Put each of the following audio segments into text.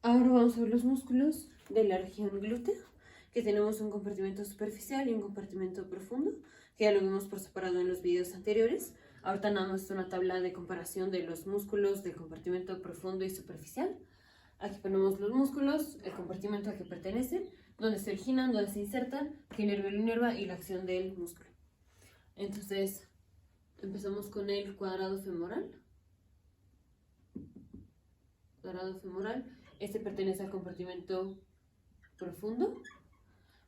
Ahora vamos a ver los músculos de la región glútea, que tenemos un compartimento superficial y un compartimento profundo, que ya lo vimos por separado en los videos anteriores. Ahorita nada más es una tabla de comparación de los músculos del compartimento profundo y superficial. Aquí ponemos los músculos, el compartimento al que pertenecen, dónde se originan, dónde se insertan, qué nervio lo inerva y la acción del músculo. Entonces, empezamos con el cuadrado femoral. Cuadrado femoral. Este pertenece al compartimento profundo.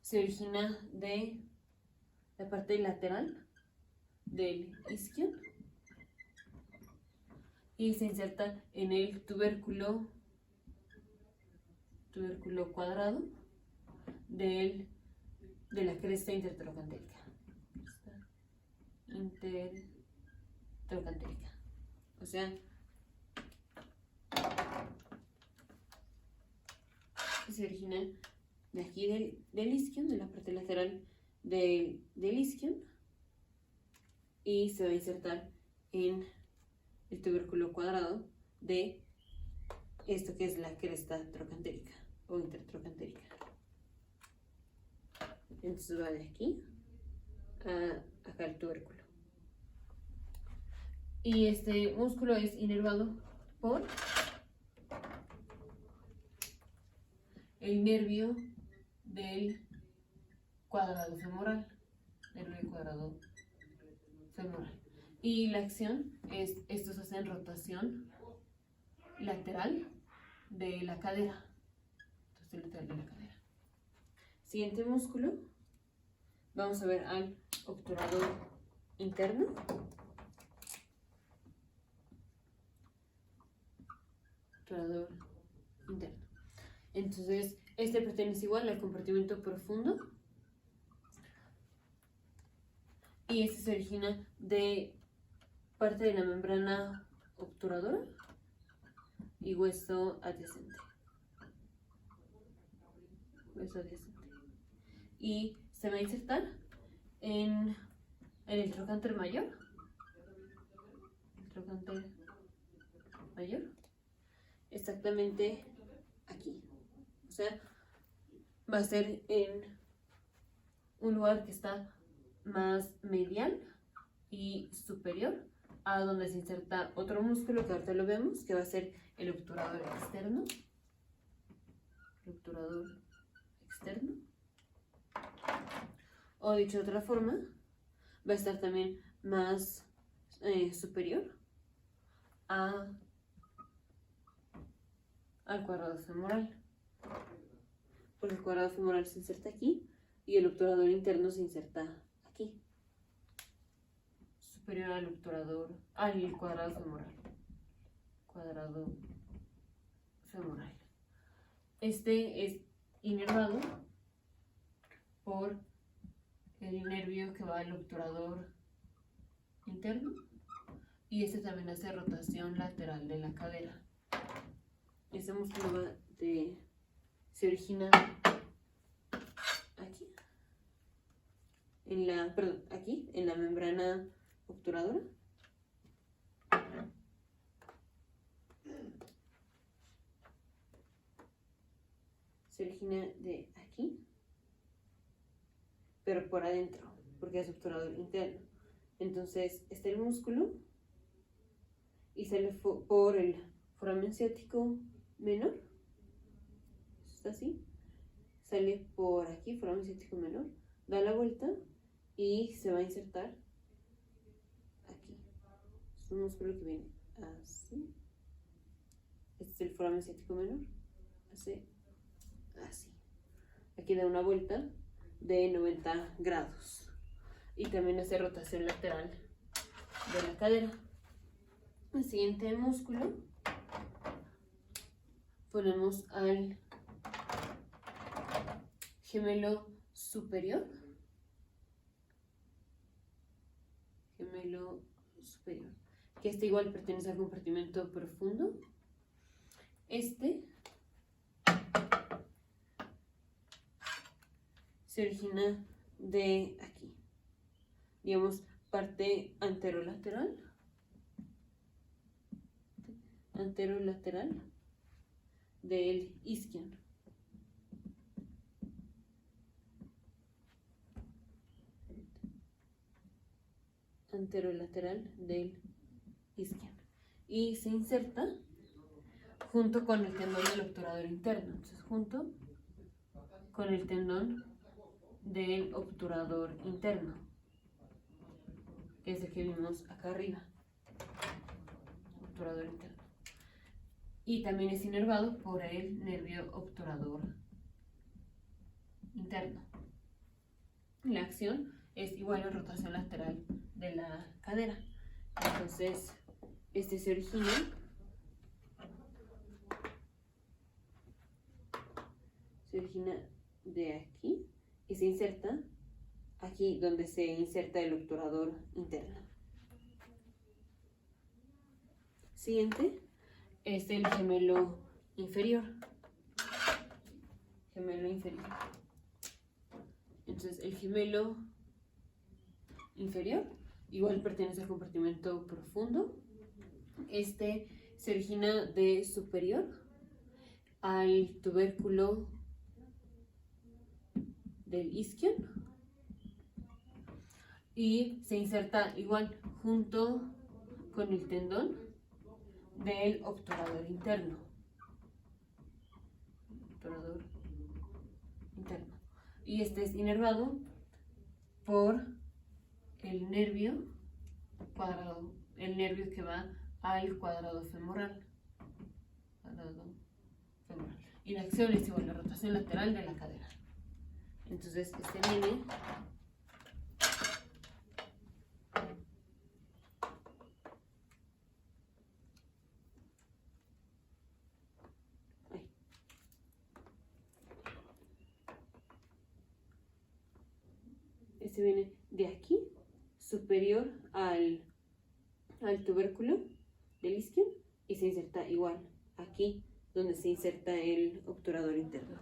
Se origina de la parte lateral del isquion y se inserta en el tubérculo cuadrado de la cresta intertrocantérica. Intertrocantérica. O sea, se origina de aquí del isquion, de la parte lateral del isquion, y se va a insertar en el tubérculo cuadrado de esto que es la cresta trocantérica o intertrocantérica. Entonces va de aquí a acá el tubérculo. Y este músculo es inervado por el nervio del cuadrado femoral. Nervio cuadrado femoral. Y la acción es, estos hacen rotación lateral de la cadera. Entonces, lateral de la cadera. Siguiente músculo. Vamos a ver al obturador interno. Obturador interno. Entonces, este pertenece igual al compartimento profundo. Y este se origina de parte de la membrana obturadora y hueso adyacente. Hueso adyacente. Y se va a insertar en el trocánter mayor. El trocánter mayor. Exactamente aquí. O sea, va a ser en un lugar que está más medial y superior a donde se inserta otro músculo que ahorita lo vemos, que va a ser el obturador externo. El obturador externo. O dicho de otra forma, va a estar también más superior al cuadrado femoral. Porque el cuadrado femoral se inserta aquí y el obturador interno se inserta aquí. Superior al obturador, al cuadrado femoral. Cuadrado femoral. Este es inervado por el nervio que va al obturador interno y este también hace rotación lateral de la cadera. Este músculo va se origina aquí, aquí, en la membrana obturadora. Se origina de aquí, pero por adentro, porque es obturador interno. Entonces, está el músculo y sale por el foramen ciático menor. Está así. Sale por aquí, foramen ciático menor, da la vuelta y se va a insertar aquí. Es un músculo que viene así. Este es el foramen ciático menor. Hace así. Aquí da una vuelta de 90 grados. Y también hace rotación lateral de la cadera. El siguiente músculo ponemos al gemelo superior. Gemelo superior. Que este igual pertenece al compartimento profundo. Este se origina de aquí. Digamos, parte anterolateral. Anterolateral del isquion. Anterolateral del isquion. Y se inserta junto con el tendón del obturador interno. Entonces, junto con el tendón del obturador interno, que es el que vimos acá arriba. Obturador interno. Y también es inervado por el nervio obturador interno. La acción es igual a rotación lateral de la cadera. Entonces, este se origina de aquí y se inserta aquí donde se inserta el obturador interno. Siguiente es el gemelo inferior. Gemelo inferior. Entonces, el gemelo inferior igual pertenece al compartimento profundo. Este se origina de superior al tubérculo del isquion y se inserta igual junto con el tendón del obturador interno. Obturador interno. Y este es inervado por el nervio cuadrado, el nervio que va al cuadrado femoral. Y la acción es igual a la rotación lateral de la cadera. Entonces, este viene de aquí, superior al tubérculo del isquion, y se inserta igual aquí, donde se inserta el obturador interno.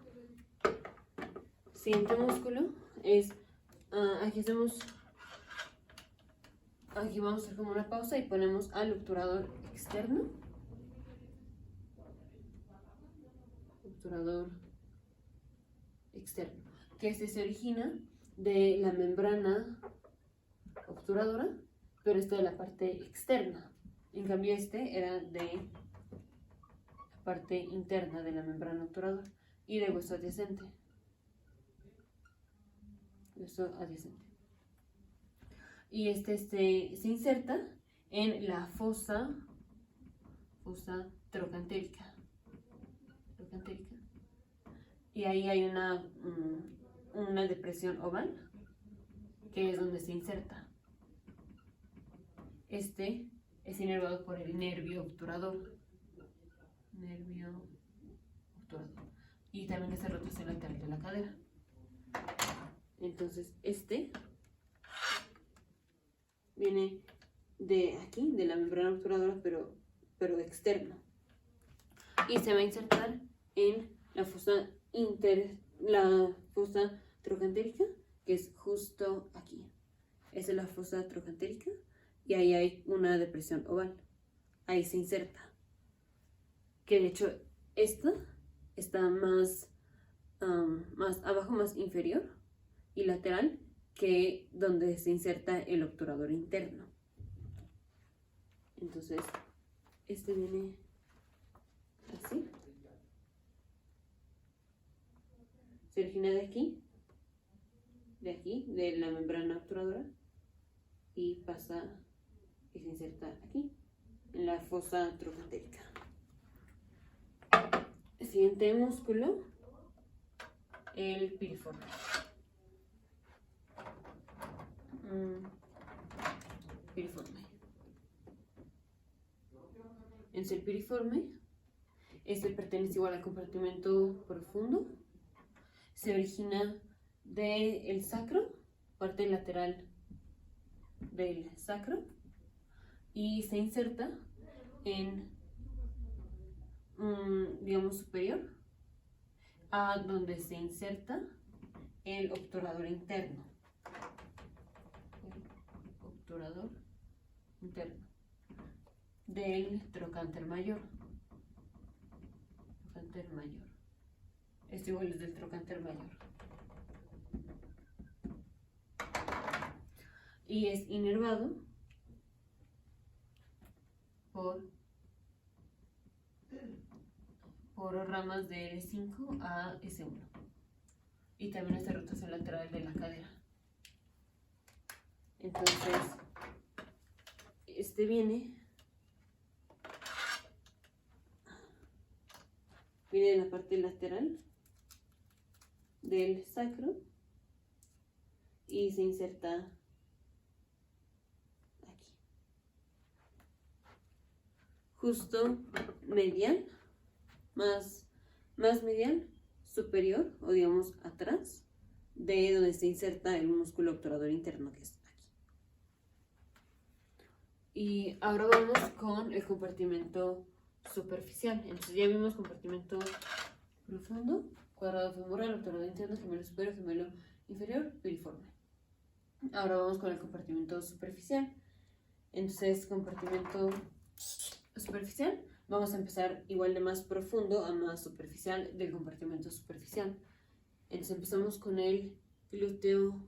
Siguiente músculo es, aquí vamos a hacer como una pausa y ponemos al obturador externo. Obturador externo, que este se origina de la membrana obturadora, pero este de la parte externa. En cambio, este era de la parte interna de la membrana obturadora y de hueso adyacente. Y este se inserta en la fosa trocantérica. Y ahí hay una depresión oval, que es donde se inserta. Este es inervado por el nervio obturador. Y también es la rotación lateral de la cadera. Entonces, este viene de aquí, de la membrana obturadora, pero externo. Y se va a insertar en la fosa trocantérica, que es justo aquí. Esa es la fosa trocantérica y ahí hay una depresión oval. Ahí se inserta. Que de hecho, esta está más abajo, más inferior y lateral que donde se inserta el obturador interno. Entonces, este viene así. Se origina de aquí, de la membrana obturadora, y pasa y se inserta aquí, en la fosa trocantérica. El siguiente músculo, el piriforme. Piriforme. En el piriforme, este pertenece igual al compartimento profundo. Se origina del sacro, parte lateral del sacro, y se inserta en, digamos, superior a donde se inserta el obturador interno. El obturador interno del trocánter mayor. trocánter mayor. Este igual es del trocánter mayor. Y es inervado por ramas de L5 a S1. Y también esta rotación lateral de la cadera. Entonces, este viene de la parte lateral del sacro y se inserta aquí, justo medial, más medial, superior, o digamos atrás de donde se inserta el músculo obturador interno, que es aquí. Y ahora vamos con el compartimento superficial. Entonces ya vimos compartimento profundo, cuadrado femoral, obturador interno, gemelo superior, gemelo inferior, piriforme. Ahora vamos con el compartimento superficial. Entonces, compartimento superficial, vamos a empezar igual de más profundo a más superficial del compartimento superficial. Entonces empezamos con el glúteo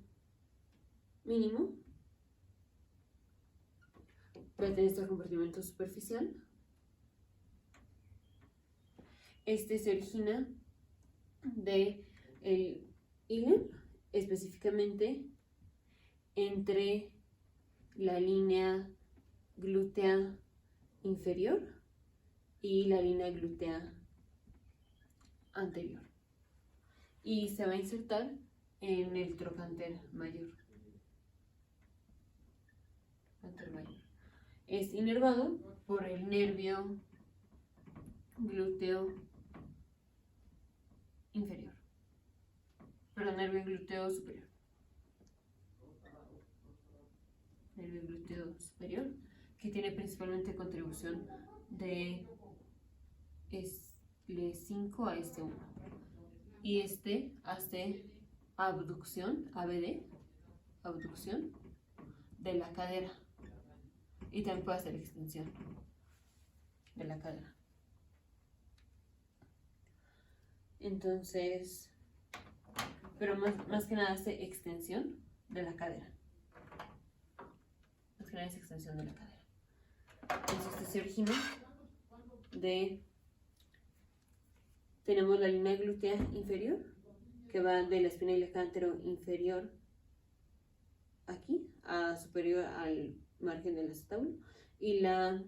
mínimo. Pertenece al compartimento superficial. Este se origina de el ilium, específicamente entre la línea glútea inferior y la línea glútea anterior. Y se va a insertar en el trocánter mayor. Es inervado por el nervio glúteo inferior, pero nervio glúteo superior. Nervio glúteo superior, que tiene principalmente contribución de L5 a S1. Y este hace abducción, ABD, abducción de la cadera. Y también puede hacer extensión de la cadera. Entonces, pero más que nada hace extensión de la cadera. Más que nada es extensión de la cadera. Entonces, este se origina de... Tenemos la línea glútea inferior, que va de la espina ilíaca antero inferior aquí, a superior al margen del acetábulo, y la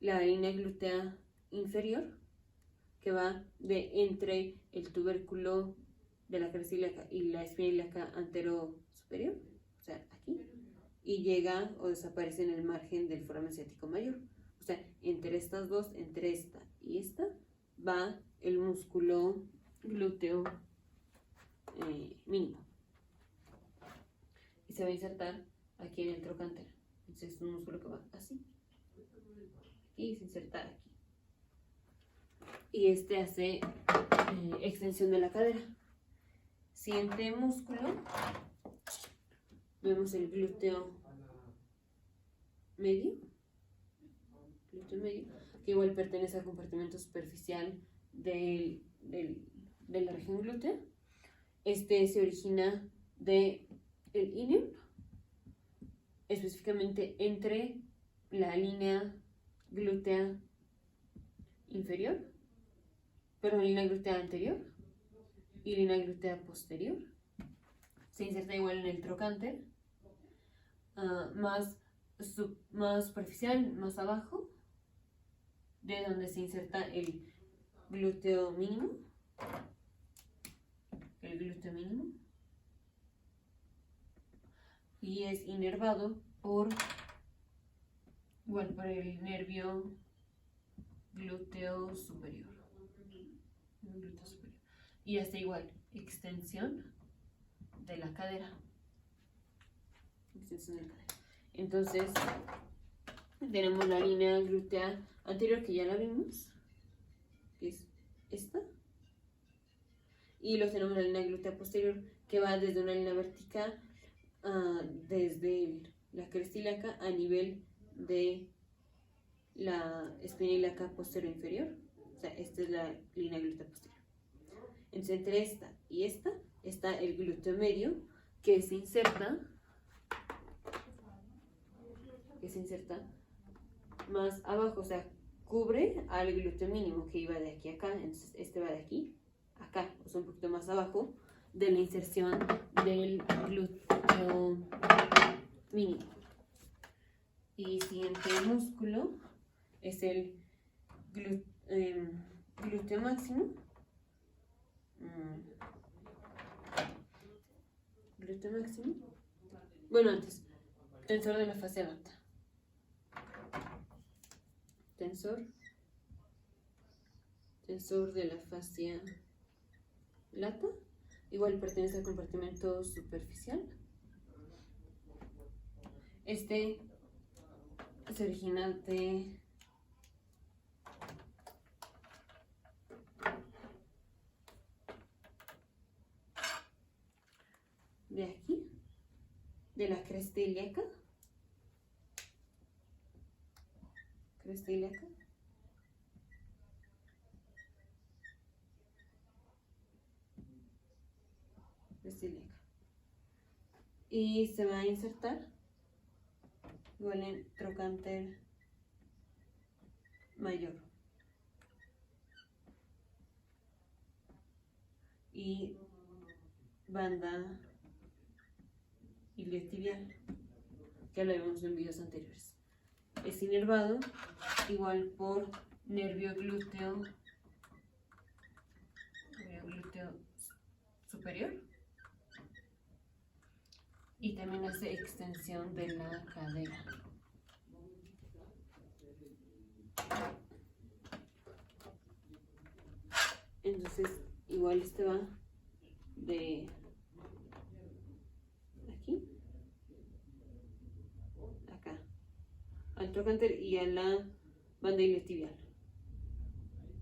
línea glútea inferior, que va de entre el tubérculo de la cresta ilíaca y la espina ilíaca antero superior, o sea, aquí, y llega o desaparece en el margen del foramen ciático mayor. O sea, entre estas dos, entre esta y esta, va el músculo glúteo mínimo. Y se va a insertar aquí en el trocánter. Entonces es un músculo que va así. Y se inserta aquí. Y este hace extensión de la cadera. Siguiente músculo, vemos el glúteo medio, que igual pertenece al compartimento superficial de la región glútea. Este se origina de el ilium, específicamente entre la línea glútea inferior, pero la línea glútea anterior y línea glútea posterior. Se inserta igual en el trocánter, más superficial, más abajo, de donde se inserta el glúteo mínimo. Y es inervado por el nervio glúteo superior. Y hace igual extensión de la cadera. Entonces, tenemos la línea glútea anterior, que ya la vimos, que es esta. Y luego tenemos la línea glútea posterior, que va desde una línea vertical, desde la cresta ilíaca a nivel de la espina ilíaca posterior inferior, O sea, esta es la línea glútea posterior. Entonces, entre esta y esta está el glúteo medio que se inserta más abajo, o sea, cubre al glúteo mínimo que iba de aquí a acá. Entonces, este va de aquí a acá, o sea, un poquito más abajo de la inserción del glúteo mínimo. Y siguiente músculo es el glúteo máximo. Glúteo máximo. Bueno, antes, tensor de la fascia lata. Tensor de la fascia lata. Igual pertenece al compartimento superficial. Este es original de aquí, de la cresta ilíaca. Cresta ilíaca. Y se va a insertar igual en trocánter mayor y banda iliotibial, que lo vimos en videos anteriores. Es inervado igual por nervio glúteo superior, y también hace extensión de la cadera. Entonces, igual este va de aquí acá al trocánter y a la banda iliotibial,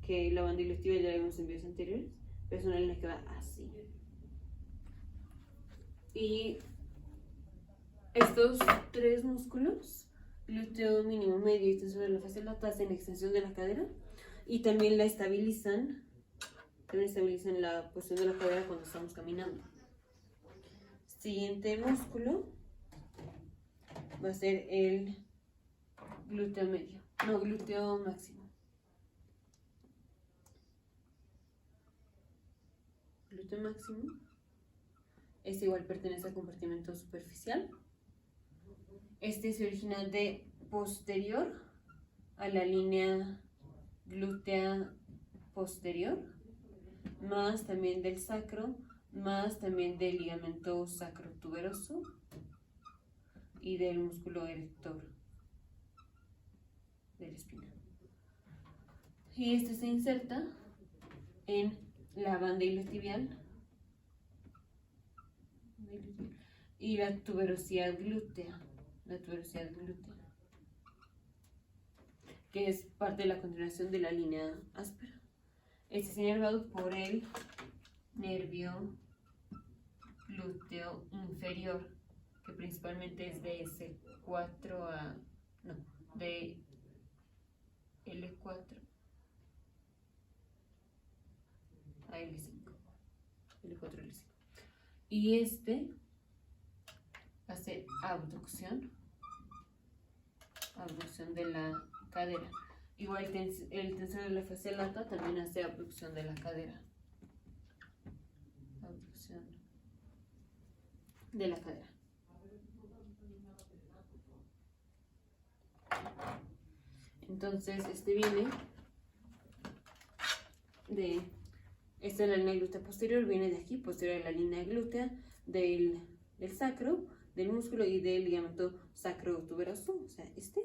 que la banda iliotibial ya la vimos en videos anteriores, pero es una línea que va así. Y estos tres músculos, glúteo mínimo, medio y tensor de la fascia lata, hacen extensión de la cadera y también la estabilizan. También estabilizan la posición de la cadera cuando estamos caminando. Siguiente músculo va a ser el glúteo medio, no, glúteo máximo. Glúteo máximo. Este igual pertenece al compartimento superficial. Este se origina de posterior a la línea glútea posterior, más también del sacro, más también del ligamento sacrotuberoso y del músculo erector de la espina. Y este se inserta en la banda iliotibial y la tuberosidad glútea, que es parte de la continuación de la línea áspera. Este es inervado por el nervio glúteo inferior, que principalmente es de S4 a, no, de L4 a L5, L4 a L5. Y este hace abducción de la cadera. Igual el tensor de la fascia lata también hace abducción de la cadera. Abducción de la cadera. Entonces, este viene de, esta es la línea glútea posterior, viene de aquí, posterior a la línea glútea del sacro, del músculo y del ligamento sacrotuberoso, o sea, este.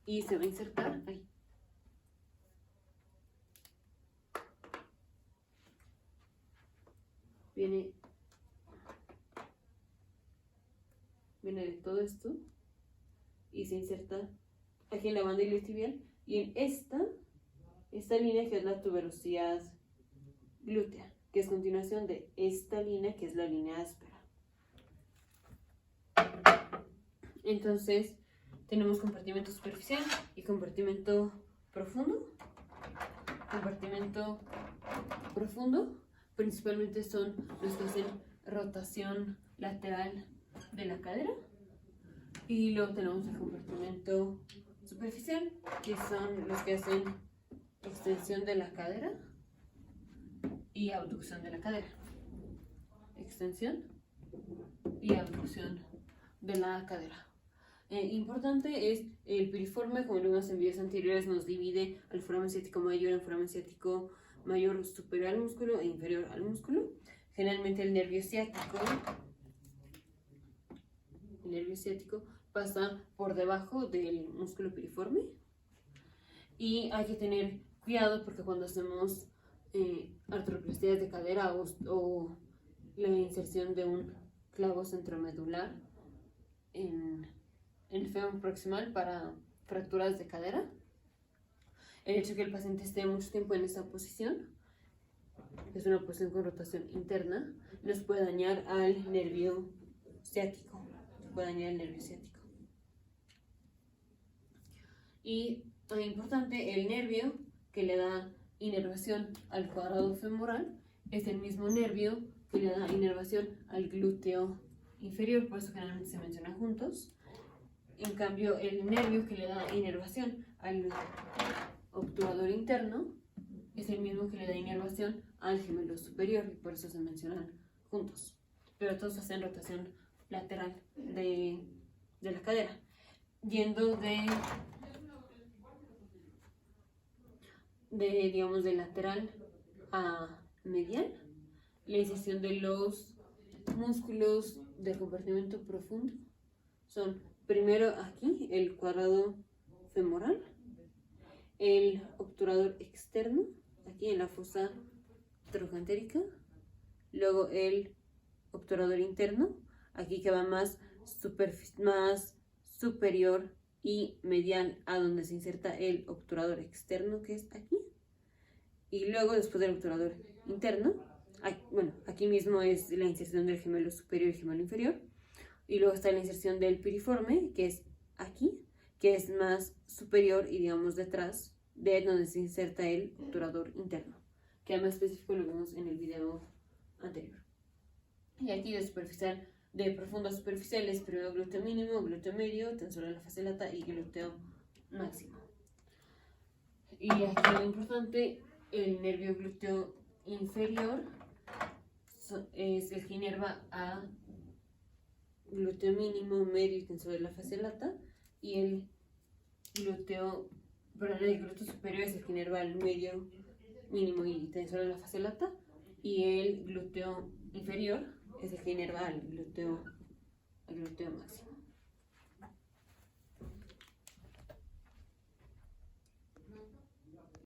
Y se va a insertar ahí. Viene de todo esto y se inserta aquí en la banda iliotibial y en esta línea que es la tuberosidad glútea, que es continuación de esta línea que es la línea áspera. Entonces tenemos compartimento superficial y compartimento profundo. compartimento profundo principalmente son los que hacen rotación lateral de la cadera. Y luego tenemos el compartimento superficial, que son los que hacen extensión de la cadera y abducción de la cadera. Extensión y abducción de la cadera. Importante es el piriforme, como lo vimos en videos anteriores, nos divide al foramen ciático mayor en foramen ciático mayor superior al músculo e inferior al músculo. Generalmente el nervio ciático pasa por debajo del músculo piriforme, y hay que tener cuidado porque cuando hacemos artroplásticas de cadera o la inserción de un clavo centromedular en el fémur proximal para fracturas de cadera, el hecho de que el paciente esté mucho tiempo en esta posición, que es una posición con rotación interna, nos puede dañar al nervio ciático. Y importante, el nervio que le da inervación al cuadrado femoral es el mismo nervio que le da inervación al glúteo inferior, por eso generalmente se mencionan juntos. En cambio, el nervio que le da inervación al obturador interno es el mismo que le da inervación al gemelo superior, y por eso se mencionan juntos. Pero todos hacen rotación lateral de la cadera. Yendo digamos, de lateral a medial, la inserción de los músculos del compartimento profundo son primero aquí el cuadrado femoral, el obturador externo, aquí en la fosa trocantérica, luego el obturador interno, aquí que va más superior y medial a donde se inserta el obturador externo, que es aquí, y luego después del obturador interno, aquí mismo es la inserción del gemelo superior y gemelo inferior, y luego está la inserción del piriforme, que es aquí, que es más superior y digamos detrás de donde se inserta el obturador interno, que más específico lo vimos en el video anterior. Y aquí de profundo a superficial es primero glúteo mínimo, glúteo medio, tensor de la fase lata y glúteo máximo. Y aquí lo importante, el nervio glúteo inferior es el que inerva a glúteo mínimo, medio y tensor de la fase lata, y el glúteo superior es el que inerva al medio, mínimo y tensor de la fase lata, y el glúteo inferior es el que inerva al glúteo máximo.